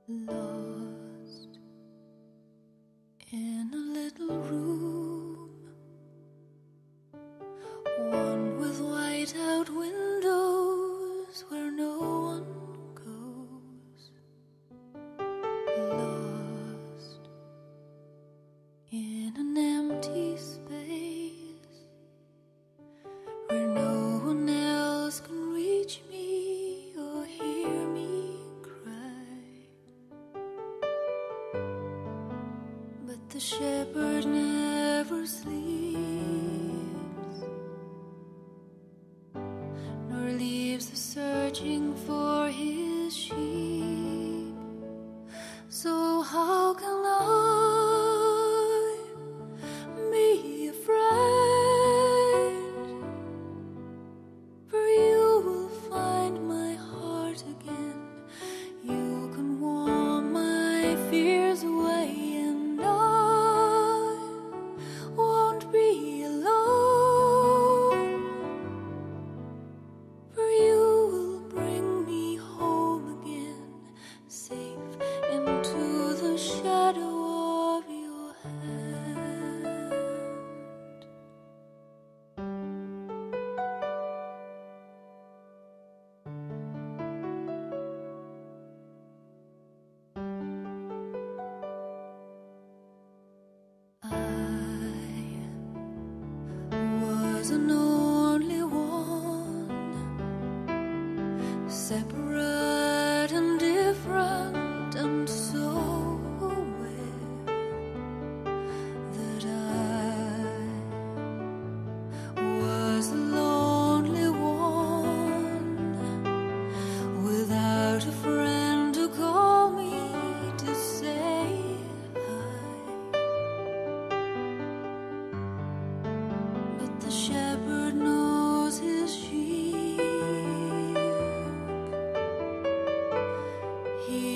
Lost in a little room, one with white-out windows where no one goes. Lost in an empty space where no one else can reach me or hear me cry. But the shepherd never sleeps, nor leaves the searching for his sheep. So how can I be afraid? For you will find my heart again. You can warm my fears away, and I won't be alone. For you will bring me home again, safe into the shadow of your hand. I was an only one, separate and different, and so aware that I was the lonely one, without a friend to call me to say hi. But the shepherd knows his sheep. He